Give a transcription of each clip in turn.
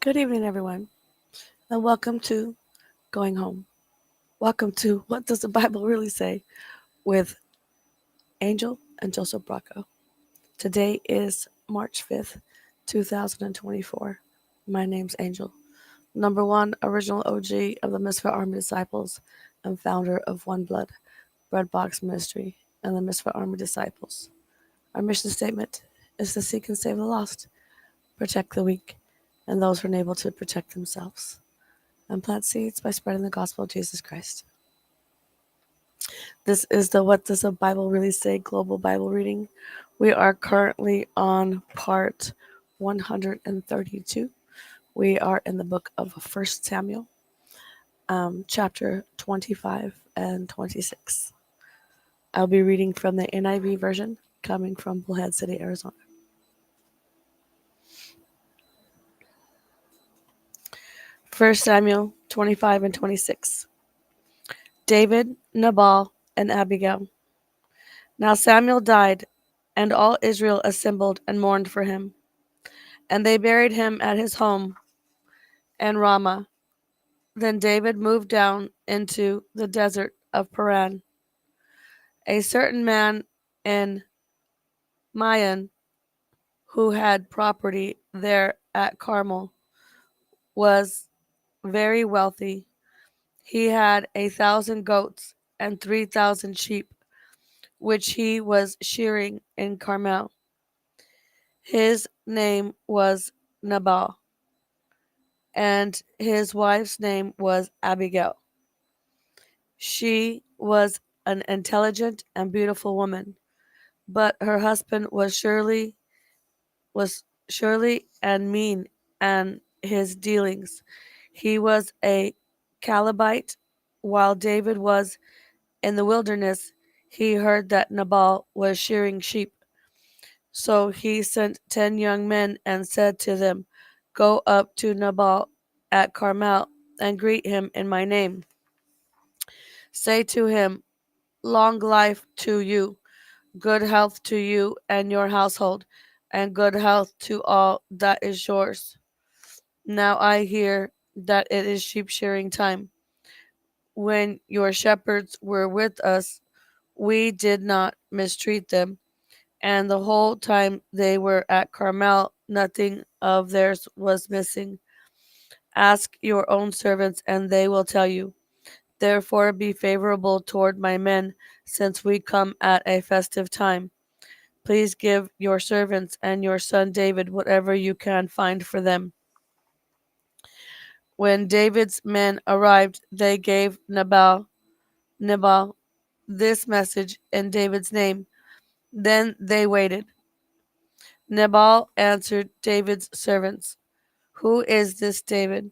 Good evening, everyone, and welcome to Going Home. Welcome to What Does the Bible Really Say with Angel and Joseph Bracco. Today is March 5th, 2024. My name's Angel, number one original OG of the Misfit Army Disciples and founder of Oneblood, Breadbox Ministry, and the Misfit Army Disciples. Our mission statement is to seek and save the lost, protect the weak, and those who are unable to protect themselves, and plant seeds by spreading the gospel of Jesus Christ. This is the What Does the Bible Really Say Global Bible Reading. We are currently on part 132. We are in the book of 1 Samuel, chapter 25 and 26. I'll be reading from the NIV version, coming from Bullhead City, Arizona. 1 Samuel 25 and 26. David, Nabal, and Abigail. Now Samuel died, and all Israel assembled and mourned for him. And they buried him at his home in Ramah. Then David moved down into the desert of Paran. A certain man in Maon, who had property there at Carmel, was very wealthy. He had 1,000 goats and 3,000 sheep, which he was shearing in Carmel. His name was Nabal, and his wife's name was Abigail. She was an intelligent and beautiful woman, but her husband was surely and mean and his dealings. He was a Calebite. While David was in the wilderness, he heard that Nabal was shearing sheep. So he sent 10 young men and said to them, "Go up to Nabal at Carmel and greet him in my name. Say to him, 'Long life to you, good health to you and your household, and good health to all that is yours. Now I hear that it is sheep shearing time. When your shepherds were with us, we did not mistreat them, and the whole time they were at Carmel, nothing of theirs was missing. Ask your own servants, and they will tell you. Therefore, be favorable toward my men, since we come at a festive time. Please give your servants and your son David whatever you can find for them." When David's men arrived, they gave Nabal this message in David's name. Then they waited. Nabal answered David's servants, "Who is this David?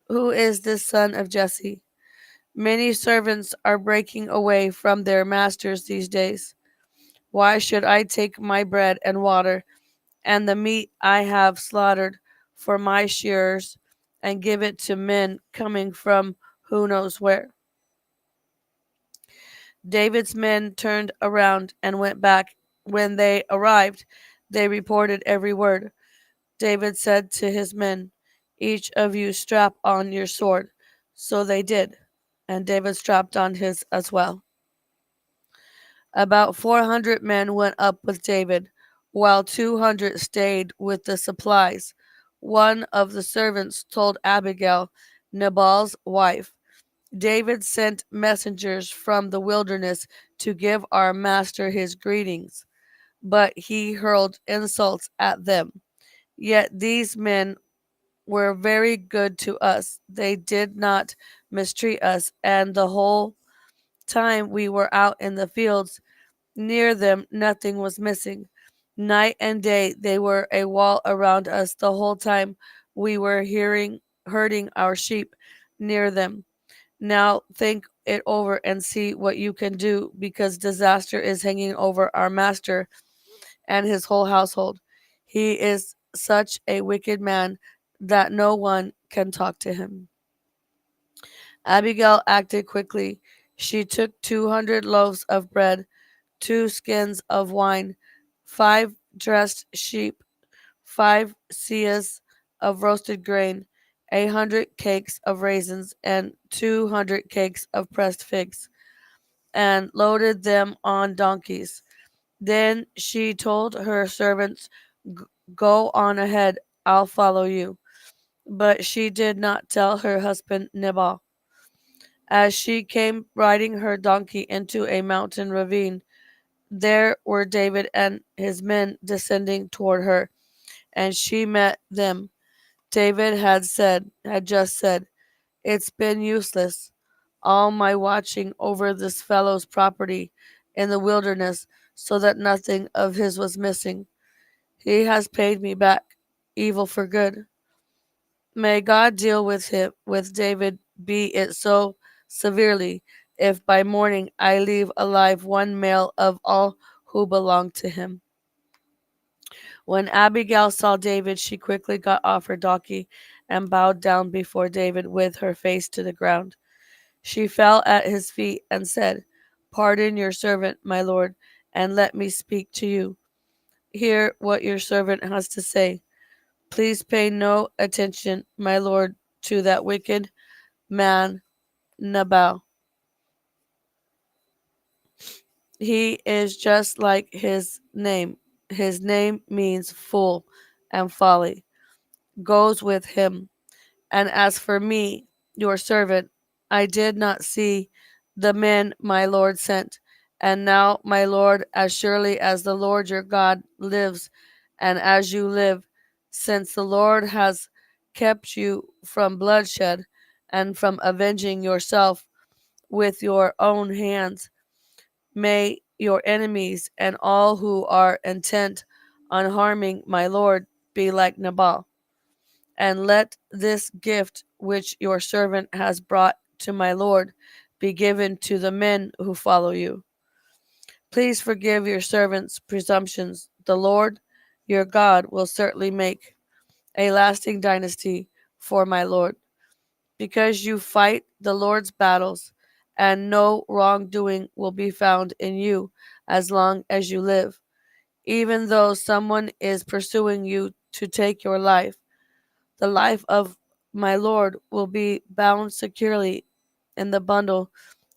Who is this son of Jesse? Many servants are breaking away from their masters these days. Why should I take my bread and water and the meat I have slaughtered for my shearers and give it to men coming from who knows where?" David's men turned around and went back. When they arrived, they reported every word. David said to his men, "Each of you strap on your sword." So they did, and David strapped on his as well. About 400 men went up with David, while 200 stayed with the supplies. One of the servants told Abigail, Nabal's wife, "David sent messengers from the wilderness to give our master his greetings, but he hurled insults at them. Yet these men were very good to us. They did not mistreat us, and the whole time we were out in the fields near them, nothing was missing. Night and day they were a wall around us the whole time we were herding our sheep near them. Now think it over and see what you can do, because disaster is hanging over our master and his whole household. He is such a wicked man that no one can talk to him." Abigail acted quickly. She took 200 loaves of bread, 2 skins of wine, 5 dressed sheep, 5 seahs of roasted grain, 100 cakes of raisins, and 200 cakes of pressed figs, and loaded them on donkeys. Then she told her servants, Go on ahead, I'll follow you. But she did not tell her husband Nabal. As she came riding her donkey into a mountain ravine, there were David and his men descending toward her, and she met them. David had just said, It's been useless, all my watching over this fellow's property in the wilderness, so that nothing of his was missing. He has paid me back evil for good. May God deal with him, with David, be it so severely, if by morning I leave alive one male of all who belong to him. When Abigail saw David, she quickly got off her donkey and bowed down before David with her face to the ground. She fell at his feet and said, Pardon your servant, my lord, and let me speak to you. Hear what your servant has to say. Please pay no attention, my lord, to that wicked man Nabal. He is just like his name. His name means fool, and folly goes with him. And as for me, your servant, I did not see the men my Lord sent. And now, my Lord, as surely as the Lord your God lives, and as you live, since the Lord has kept you from bloodshed and from avenging yourself with your own hands, may your enemies and all who are intent on harming my Lord be like Nabal. And let this gift which your servant has brought to my Lord be given to the men who follow you. Please forgive your servant's presumptions. The Lord your God will certainly make a lasting dynasty for my Lord, because you fight the Lord's battles, and no wrongdoing will be found in you as long as you live. Even though someone is pursuing you to take your life, the life of my Lord will be bound securely in the bundle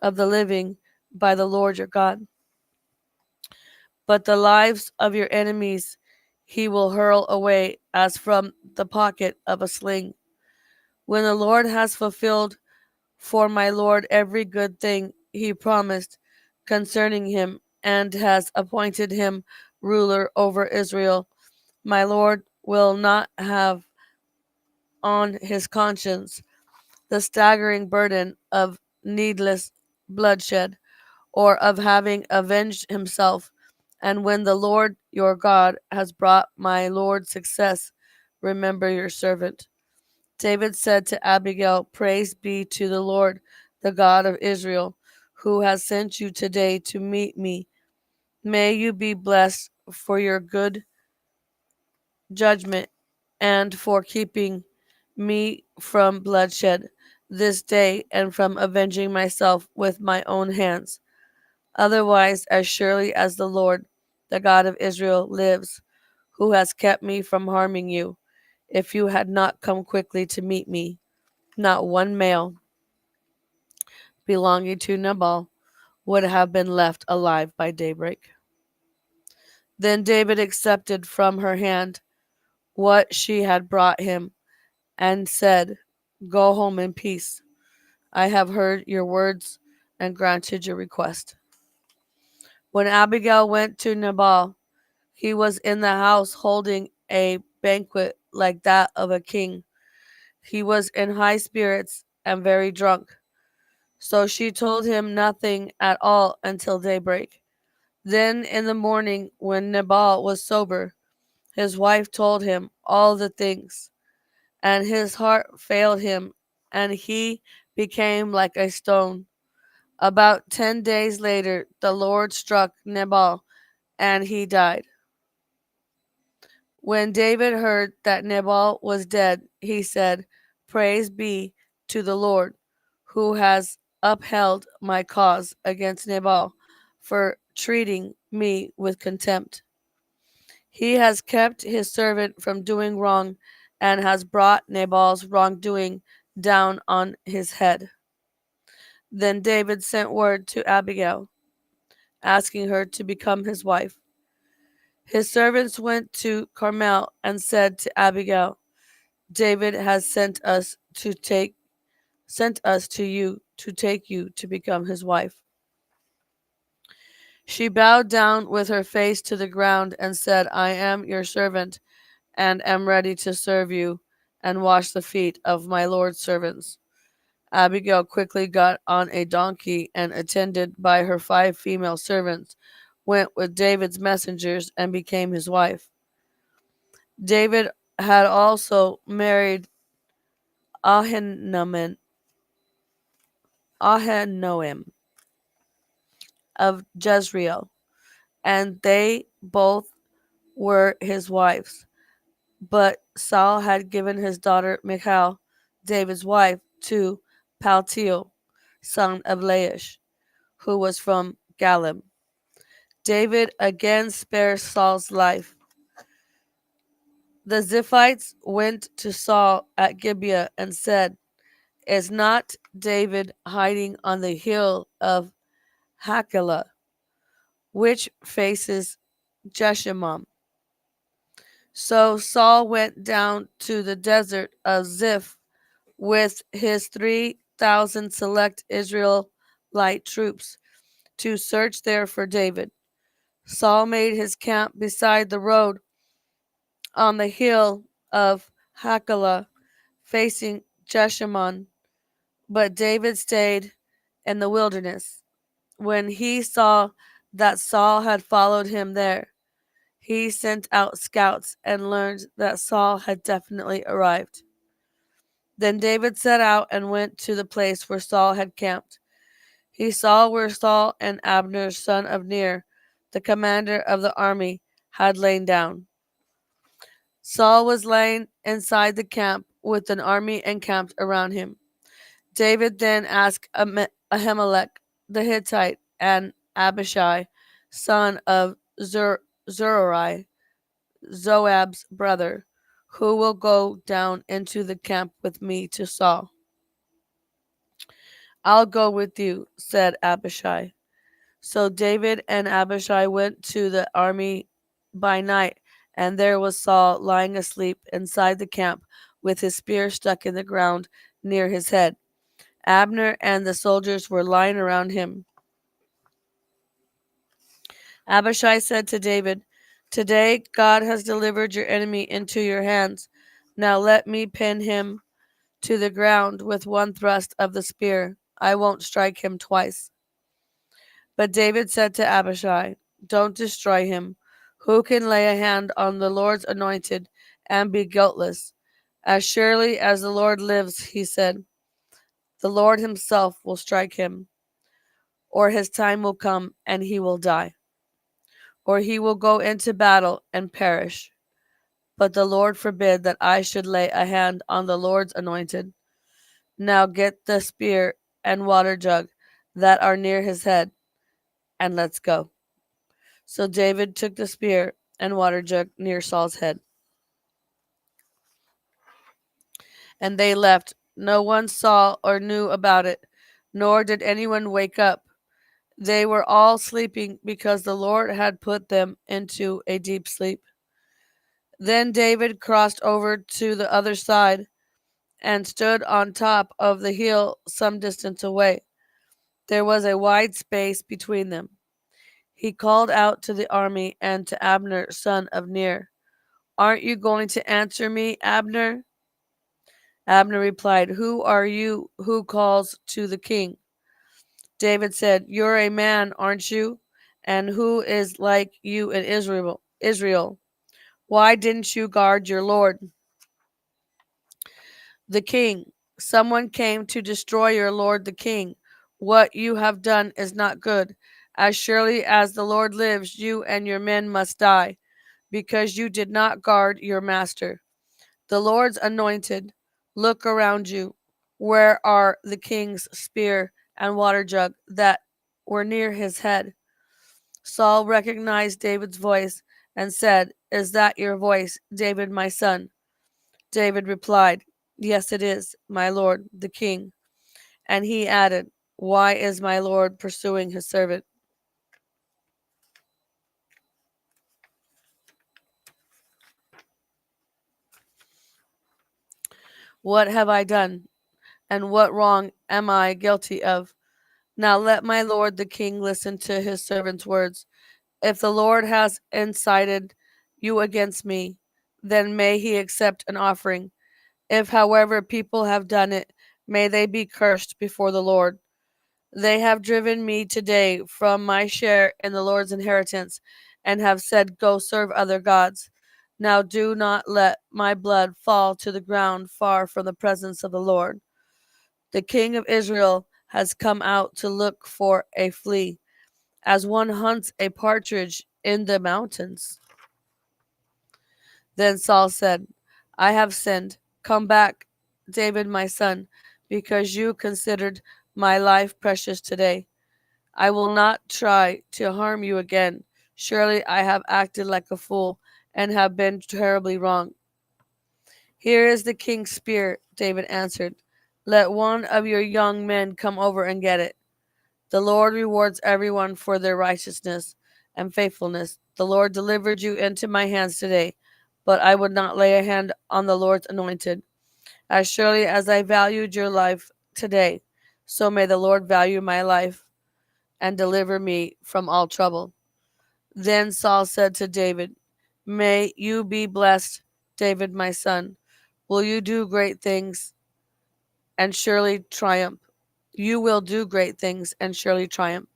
of the living by the Lord your God. But the lives of your enemies he will hurl away as from the pocket of a sling. When the Lord has fulfilled for my Lord every good thing he promised concerning him, and has appointed him ruler over Israel, my Lord will not have on his conscience the staggering burden of needless bloodshed, or of having avenged himself. And when the Lord your God has brought my Lord success, remember your servant. David said to Abigail, Praise be to the Lord, the God of Israel, who has sent you today to meet me. May you be blessed for your good judgment and for keeping me from bloodshed this day and from avenging myself with my own hands. Otherwise, as surely as the Lord, the God of Israel, lives, who has kept me from harming you, if you had not come quickly to meet me, not one male belonging to Nabal would have been left alive by daybreak. Then David accepted from her hand what she had brought him, and said, Go home in peace. I have heard your words and granted your request. When Abigail went to Nabal, he was in the house holding a banquet like that of a king. He was in high spirits and very drunk. So she told him nothing at all until daybreak. Then in the morning, when Nabal was sober, his wife told him all the things, and his heart failed him, and he became like a stone. About 10 days later, the Lord struck Nabal, and he died. When David heard that Nabal was dead, he said, Praise be to the Lord, who has upheld my cause against Nabal for treating me with contempt. He has kept his servant from doing wrong and has brought Nabal's wrongdoing down on his head. Then David sent word to Abigail, asking her to become his wife. His servants went to Carmel and said to Abigail, David has sent us to you to take you to become his wife. She bowed down with her face to the ground and said, I am your servant and am ready to serve you and wash the feet of my Lord's servants. Abigail quickly got on a donkey and, attended by her 5 female servants, went with David's messengers and became his wife. David had also married Ahinoam of Jezreel, and they both were his wives. But Saul had given his daughter Michal, David's wife, to Paltiel, son of Laish, who was from Galim. David again spares Saul's life. The Ziphites went to Saul at Gibeah and said, Is not David hiding on the hill of Hachilah, which faces Jeshimon? So Saul went down to the desert of Ziph with his 3,000 select Israelite troops to search there for David. Saul made his camp beside the road on the hill of Hachilah, facing Jeshimon, but David stayed in the wilderness. When he saw that Saul had followed him there, he sent out scouts and learned that Saul had definitely arrived. Then David set out and went to the place where Saul had camped. He saw where Saul and Abner, son of Ner, the commander of the army, had lain down. Saul was laying inside the camp with an army encamped around him. David then asked Ahimelech the Hittite and Abishai, son of Zeruiah, Joab's brother, who will go down into the camp with me to Saul. I'll go with you, said Abishai. So David and Abishai went to the army by night, and there was Saul lying asleep inside the camp with his spear stuck in the ground near his head. Abner and the soldiers were lying around him. Abishai said to David, Today God has delivered your enemy into your hands. Now let me pin him to the ground with one thrust of the spear. I won't strike him twice. But David said to Abishai, Don't destroy him. Who can lay a hand on the Lord's anointed and be guiltless? As surely as the Lord lives, he said, the Lord himself will strike him, or his time will come and he will die, or he will go into battle and perish. But the Lord forbid that I should lay a hand on the Lord's anointed. Now get the spear and water jug that are near his head, and let's go. So David took the spear and water jug near Saul's head, and they left. No one saw or knew about it, nor did anyone wake up. They were all sleeping because the Lord had put them into a deep sleep. Then David crossed over to the other side and stood on top of the hill some distance away. There was a wide space between them. He called out to the army and to Abner, son of Ner, Aren't you going to answer me, Abner? Abner replied, Who are you who calls to the king? David said, You're a man, aren't you? And who is like you in Israel? Why didn't you guard your lord, the king? Someone came to destroy your lord, the king. What you have done is not good. As surely as the Lord lives, you and your men must die, because you did not guard your master, the Lord's anointed. Look around you. Where are the king's spear and water jug that were near his head? Saul recognized David's voice and said, Is that your voice, David, my son? David replied, "Yes, it is, my lord, the king." And he added, "Why is my lord pursuing his servant?" "What have I done, and what wrong am I guilty of? Now let my lord the king listen to his servant's words. If the Lord has incited you against me, then may he accept an offering. If, however, people have done it, may they be cursed before the Lord. They have driven me today from my share in the Lord's inheritance, and have said, 'Go serve other gods.' Now do not let my blood fall to the ground far from the presence of the Lord. The king of Israel has come out to look for a flea, as one hunts a partridge in the mountains." Then Saul said, "I have sinned. Come back, David my son, because you considered my life precious today. I will not try to harm you again. Surely I have acted like a fool and have been terribly wrong." "Here is the king's spear," David answered. "Let one of your young men come over and get it. The Lord rewards everyone for their righteousness and faithfulness. The Lord delivered you into my hands today, but I would not lay a hand on the Lord's anointed. As surely as I valued your life today, so may the Lord value my life and deliver me from all trouble." Then Saul said to David, "May you be blessed, David my son. Will you do great things and surely triumph? You will do great things and surely triumph."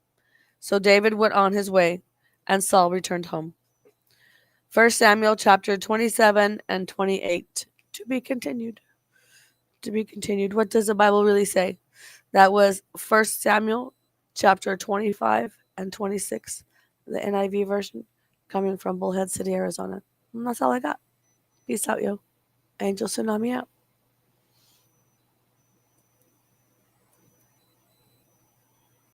So David went on his way, and Saul returned home. 1 Samuel chapter 27 and 28. To be continued. To be continued. What does the Bible really say? That was 1 Samuel chapter 25 and 26, the NIV version, coming from Bullhead City, Arizona. And that's all I got. Peace out, yo. Angel Tsunami out.